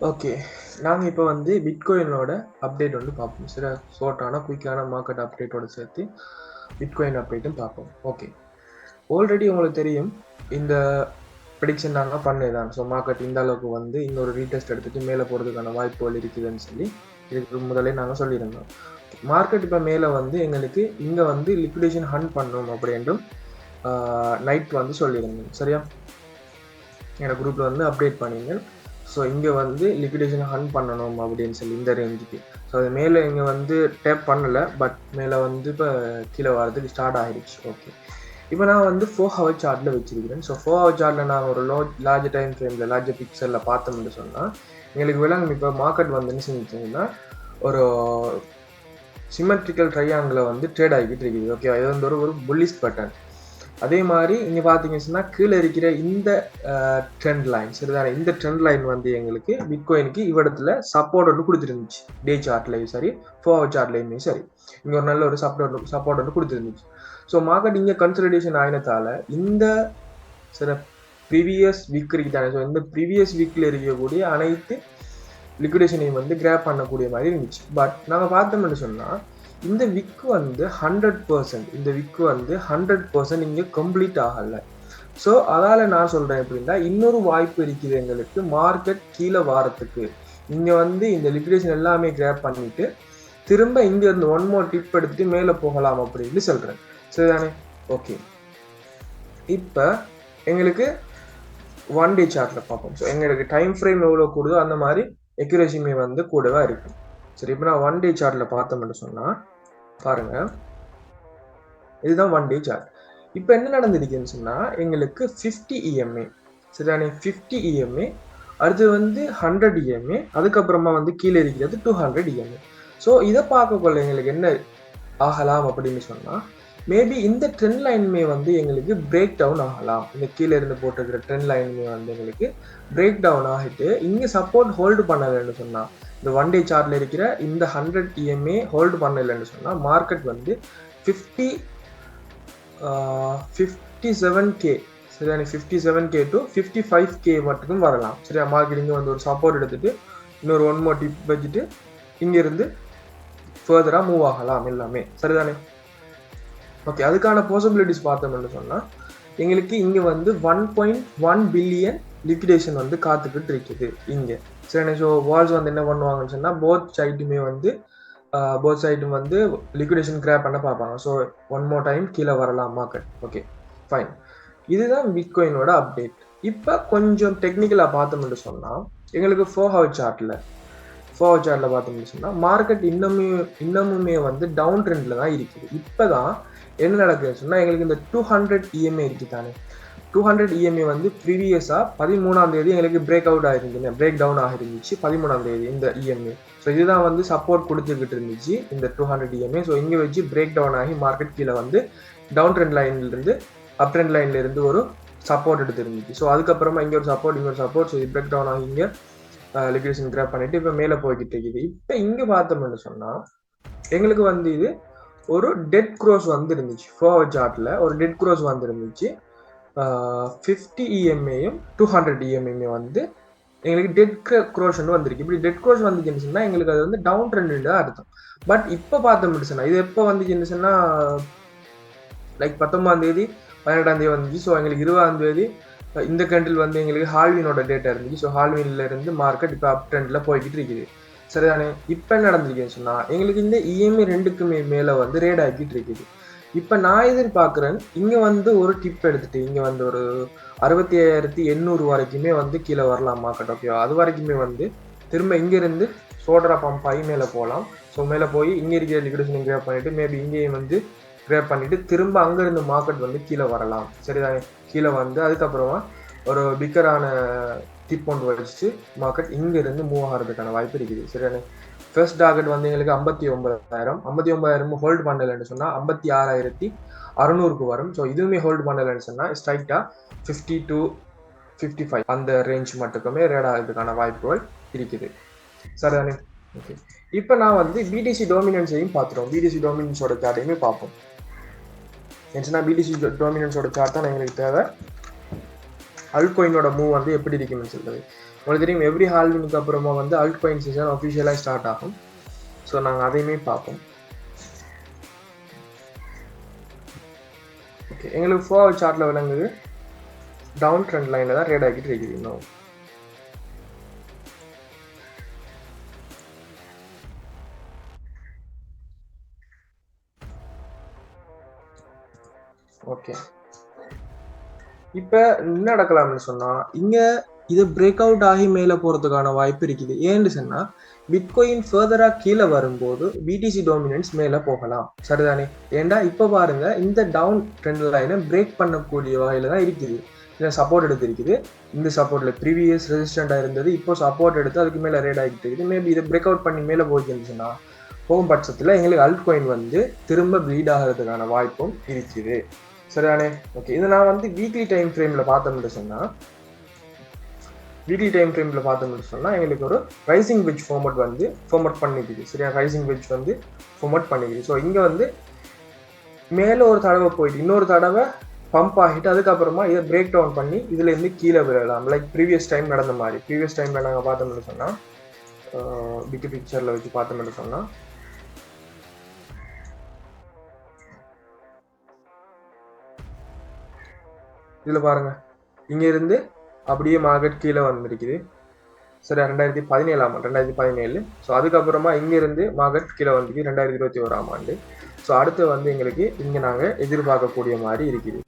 Okay. நாங்க இப்போ வந்து பிட்காயினோட அப்டேட் வந்து பார்ப்போம். சில ஷார்ட்டான, குயிக்கான மார்க்கெட் அப்டேட்டோட சேர்த்து பிட்காயின் அப்டேட்டும் பார்ப்போம். ஓகே. ஆல்ரெடி உங்களுக்கு தெரியும், இந்த ப்ரெடிக்ஷன் நாங்க பண்ணதுதான். ஸோ மார்க்கெட் இந்த அளவுக்கு வந்து இன்னொரு ரீடெஸ்ட் எடுத்துட்டு மேலே போகிறதுக்கான வாய்ப்புகள் இருக்குதுன்னு சொல்லி இதுக்கு முதலே நாங்கள் சொல்லியிருந்தோம். மார்க்கெட் இப்போ மேலே வந்து எங்களுக்கு இங்கே வந்து லிக்விடேஷன் ஹண்ட் பண்ணணும் அப்படின்றும் நைட் வந்து சொல்லியிருந்தோம். சரியா? என்னோட குரூப்பில் வந்து அப்டேட் பண்ணிங்க. ஸோ இங்கே வந்து லிக்விடேஷன் ஹன் பண்ணணும் அப்படின்னு சொல்லி இந்த ரேஞ்சுக்கு. ஸோ அது மேலே இங்கே வந்து டேப் பண்ணலை, பட் மேலே வந்து இப்போ கீழே வரதுக்கு ஸ்டார்ட் ஆகிடுச்சு. ஓகே. இப்போ நான் வந்து 4 ஹவர் சார்ட்டில் வச்சிருக்கிறேன். ஸோ 4 ஹவர் சார்ட்டில் நான் ஒரு லார்ஜ் டைம் ஃப்ரேமில் லார்ஜ் பிக்சரில் பார்த்தோம்னு சொன்னால் எங்களுக்கு விளங்கும். இப்போ மார்க்கெட் வந்து என்ன செஞ்சுட்டிங்கன்னா ஒரு சிமெட்ரிக்கல் ட்ரையாங்கில் வந்து ட்ரேட் ஆகிக்கிட்டு இருக்குது. ஓகே, இது வந்து ஒரு புல்லிஷ் பேட்டர்ன். அதே மாதிரி இங்கே பார்த்தீங்கன்னா கீழே இருக்கிற இந்த ட்ரெண்ட் லைன் சரிதானே, இந்த ட்ரெண்ட் லைன் வந்து எங்களுக்கு பிட்காயினுக்கு இவ்விடத்துல சப்போர்ட் ஒன்று கொடுத்துருந்துச்சு. டே சார்ட்லையும் சரி, 4 ஹவர் சார்ட்லையுமே சரி, இங்கே ஒரு நல்ல ஒரு சப்போர்ட் ஒன்று கொடுத்துருந்துச்சு. ஸோ மார்க்கெட் இங்கே கன்சல்டேஷன் ஆயினத்தால இந்த சில ப்ரீவியஸ் வீக் இருக்குதானே, ஸோ இந்த ப்ரீவியஸ் வீக்கில் இருக்கக்கூடிய அனைத்து லிக்விடேஷனையும் வந்து கிராப் பண்ணக்கூடிய மாதிரி இருந்துச்சு. பட் நாங்கள் பார்த்தோம்னு சொன்னால் இந்த விக்கு வந்து 100%, இந்த விக்கு வந்து 100% இங்கே கம்ப்ளீட் ஆகலை. ஸோ அதால் நான் சொல்கிறேன் எப்படின்னா இன்னொரு வாய்ப்பு இருக்குது எங்களுக்கு மார்க்கெட் கீழே வாரத்துக்கு. இங்கே வந்து இந்த லிக்விடேஷன் எல்லாமே கிராப் பண்ணிட்டு திரும்ப இங்கே இருந்து ஒன் மோர் டிப் எடுத்துட்டு மேலே போகலாம் அப்படின்னு சொல்கிறேன். சரிதானே? ஓகே. இப்போ எங்களுக்கு 1 டே சார்ட்டில் பார்ப்போம். ஸோ எங்களுக்கு டைம் ஃப்ரேம் எவ்வளோ கூடுதோ அந்த மாதிரி எக்யூரேசியுமே வந்து கூடவா இருக்கும். சரி, இப்போ நான் 1 டே சார்ட்டில் பார்த்தோம்னு சொன்னால் பாருங்க, இதுதான் 1 டே சார்ட். இப்போ என்ன நடந்திருக்குன்னு சொன்னால் எங்களுக்கு 50 EMA சரிதானே, 50 EMA, அடுத்து வந்து 100 EMA, அதுக்கப்புறமா வந்து கீழே இருக்கிறது 200 EMA. ஸோ இதை பார்க்கக்குள்ள எங்களுக்கு என்ன ஆகலாம் அப்படின்னு சொன்னால் மேபி இந்த ட்ரெண்ட் லைனுமே வந்து எங்களுக்கு பிரேக் டவுன் ஆகலாம். இந்த கீழே இருந்து போட்டிருக்கிற ட்ரெண்ட் லைனுமே வந்து எங்களுக்கு பிரேக் டவுன் ஆகிட்டு இங்கே சப்போர்ட் ஹோல்டு பண்ணலைன்னு சொன்னால் இந்த 1 டே சார்ட்ல இருக்கிற இந்த 100 EMA ஹோல்டு பண்ணலைன்னு சொன்னால் மார்க்கெட் வந்து 57K சரியா, 57K to 55K மட்டும் வரலாம். சரியா? மார்க்கெட் இங்கே வந்து ஒரு சப்போர்ட் எடுத்துட்டு இன்னொரு 1 மோர் டிப் வச்சுட்டு இங்கிருந்து ஃபர்தராக மூவ் ஆகலாம் எல்லாமே. சரிதானே? ஓகே. அதுக்கான பாசிபிலிட்டிஸ் பார்த்தோம்னு சொன்னால் எங்களுக்கு இங்கே வந்து 1.1 பில்லியன் லிக்விடேஷன் வந்து காத்துக்கிட்டு இருக்குது இங்கே. சரி, ஸோ வால்ஸ் வந்து என்ன பண்ணுவாங்கன்னு சொன்னால் போத் சைடும் வந்து லிக்விடேஷன் கிராப் பண்ண பார்ப்பாங்க. ஸோ 1 மோர் டைம் கீழே வரலாம் மார்க்கெட். Okay, fine. இதுதான் பிட்காயினோட அப்டேட். இப்போ கொஞ்சம் டெக்னிக்கலாக பார்த்தோம்னு சொன்னால் எங்களுக்கு 4 ஹவர் சார்ட்டில் பார்த்தோம்னு சொன்னால் மார்க்கெட் இன்னமுமே வந்து டவுன் ட்ரெண்டில் தான் இருக்குது. இப்போ தான் என்ன நடக்குதுன்னு சொன்னால் எங்களுக்கு இந்த 200 EMA இருக்குது தானே, 200 EMA வந்து ப்ரீவியஸாக 13ஆம் தேதி எங்களுக்கு பிரேக் அவுட் ஆகிருந்துச்சு, பிரேக் டவுன் ஆகிருந்துச்சு 13ஆம் தேதி இந்த EMA. ஸோ இதுதான் வந்து சப்போர்ட் கொடுத்துக்கிட்டு இருந்துச்சு இந்த 200 EMA. ஸோ இங்கே வச்சு பிரேக் டவுன் ஆகி மார்க்கெட் கீழே வந்து டவுன் ட்ரெண்ட் லைன்லேருந்து அப் ட்ரெண்ட் லைன்லேருந்து ஒரு சப்போர்ட் எடுத்து இருந்துச்சு. ஸோ அதுக்கப்புறமா இங்கே ஒரு சப்போர்ட், ஸோ இது பிரேக் டவுன் ஆகி இங்கே லிக்விடேஷன் கிராப் பண்ணிட்டு இப்போ மேலே போய்கிட்டு இருக்குது. இப்போ இங்கே பார்த்தோம்னு சொன்னால் எங்களுக்கு வந்து இது ஒரு டெட் க்ரோஸ் வந்து இருந்துச்சு. 4 ஹவர் சார்ட்டில் ஒரு டெட் க்ரோஸ் வந்து இருந்துச்சு. 50 EMAயும் 200 EMA வந்து எங்களுக்கு டெட் க்ரோஸ் வந்துருக்கு. இப்படி டெட் க்ரோஸ் வந்துச்சுன்னு சொன்னால் எங்களுக்கு அது வந்து டவுன் ட்ரெண்ட் தான் அர்த்தம். பட் இப்போ பார்த்தோம்னு சொன்னால் இது எப்போ வந்துச்சுன்னு சொன்னால் லைக் 19ஆம் தேதி 18ஆம் தேதி வந்துச்சு. ஸோ எங்களுக்கு 20ஆம் தேதி இந்த கண்ட்ரில் வந்து எங்களுக்கு ஹால்வினோட டேட்டா இருந்துச்சு. ஸோ ஹால்வின்ல இருந்து மார்க்கெட் இப்போ அப் ட்ரெண்டில் போய்கிட்டு இருக்குது. சரிதானே? இப்போ என்ன நடந்திருக்குன்னு சொன்னால் எங்களுக்கு இந்த EMA ரெண்டுக்குமே மேலே வந்து ரேட் ஆகிட்டு இருக்குது. இப்போ நான் எதிர்பார்க்குறேன் இங்கே வந்து ஒரு டிப் எடுத்துட்டு இங்கே வந்து ஒரு 65,800 வரைக்குமே வந்து கீழே வரலாம் மார்க்கெட். ஓகேவா? அது வரைக்குமே வந்து திரும்ப இங்கேருந்து சோல்டரா பம்ப் ஆகி மேலே போகலாம். ஸோ மேலே போய் இங்கே இருக்கிற லிக்விடேஷன் கிராப் பண்ணிவிட்டு மேபி இங்கேயும் வந்து கிராப் பண்ணிவிட்டு திரும்ப அங்கேருந்து மார்க்கெட் வந்து கீழே வரலாம். சரிதானே? கீழே வந்து அதுக்கப்புறமா ஒரு பிக்கரான டிப் ஒன்று வச்சு மார்க்கெட் இங்கேருந்து மூவ் ஆகிறதுக்கான வாய்ப்பு இருக்குது. சரிதானே? ஃபர்ஸ்ட் டார்கெட் வந்து எங்களுக்கு 59,000 ஹோல்டு பண்ணலைன்னு சொன்னால் 56,600க்கு வரும். ஸோ இதுவுமே ஹோல்டு பண்ணலைன்னு சொன்னால் ஸ்ட்ரைட்டாக 50 to 55 அந்த ரேஞ்ச் மட்டுக்குமே ரேட் ஆகிறதுக்கான வாய்ப்புகள் இருக்குது. சரிதானே? ஓகே. இப்போ நான் வந்து BTC டாமினன்ஸையும் பார்த்துருவோம். BTC டாமினன்ஸோட சார்ட்டையுமே பார்ப்போம். ஏன்னா BTC டாமினன்ஸோட சார்ட் தான் எங்களுக்கு தேவை. அல்ட் காயினோட மூவ் வந்து எப்படி இருக்குன்னு சொல்றது. உங்களுக்கு தெரியும் எவ்ரி ஹால்வினுக்கு அப்புறமா வந்து அல்ட் காயின் சீசன் அஃபிஷியலாக ஸ்டார்ட் ஆகும். ஸோ நாங்கள் அதையுமே பார்ப்போம். ஓகே, எங்களுக்கு 4 ஹவர் சார்ட்டில் விளங்குது டவுன் ட்ரெண்ட் லைனில் தான் ரேட் ஆகிட்டு இருக்குது இன்னும். ஓகே, இப்போ என்ன நடக்கலாம்னு சொன்னால் இங்கே இது பிரேக் அவுட் ஆகி மேலே போகிறதுக்கான வாய்ப்பு இருக்குது. ஏன்னு சொன்னால் பிட்காயின் ஃபர்தராக கீழே வரும்போது பிடிசி டாமினன்ஸ் மேலே போகலாம். சரிதானே? ஏண்டா இப்போ பாருங்க இந்த டவுன் ட்ரெண்ட் லைனை பிரேக் பண்ணக்கூடிய வகையில் தான் இருக்குது. இதில் சப்போர்ட் எடுத்திருக்குது. இந்த சப்போர்ட்டில் ப்ரீவியஸ் ரெசிஸ்டண்டாக இருந்தது, இப்போ சப்போர்ட் எடுத்து அதுக்கு மேலே ரேட் ஆகிட்டு இருக்குது. மேபி இதை பிரேக் அவுட் பண்ணி மேலே போயிருந்துச்சுன்னா போகும் பட்சத்தில் எங்களுக்கு அல்ட் காயின் வந்து திரும்ப ப்ளீட் ஆகிறதுக்கான வாய்ப்பும் இருக்குது. சரிதானே? ஓகே, இது நான் வந்து வீக்லி டைம் ஃப்ரேமில் பார்த்தோம்னு சொன்னால் எங்களுக்கு ஒரு ரைசிங் வெட்ஜ் ஃபார்மட் வந்து ஃபார்மட் பண்ணிக்குது. சரியா? ரைசிங் வெட்ஜ் வந்து ஃபார்மட் பண்ணிக்குது. ஸோ இங்கே வந்து மேலே ஒரு தடவை போயிட்டு இன்னொரு தடவை பம்ப் ஆகிட்டு அதுக்கப்புறமா இதை பிரேக் டவுன் பண்ணி இதுலேருந்து கீழே விழலாம். லைக் ப்ரீவியஸ் டைம் நடந்த மாதிரி. ப்ரீவியஸ் டைமில் நாங்கள் பார்த்தோம்னு சொன்னால் பிக் பிக்சரில் வச்சு பார்த்தோம்னு சொன்னால் இதில் பாருங்கள், இங்கே இருந்து அப்படியே மார்க்கெட் கீழே வந்திருக்குது. சரி, 2017. ஸோ அதுக்கப்புறமா இங்கேருந்து மார்க்கெட் கீழே வந்துருக்கு 2021 ஸோ அடுத்து வந்து எங்களுக்கு இங்கே நாங்கள் எதிர்பார்க்கக்கூடிய மாதிரி இருக்குது.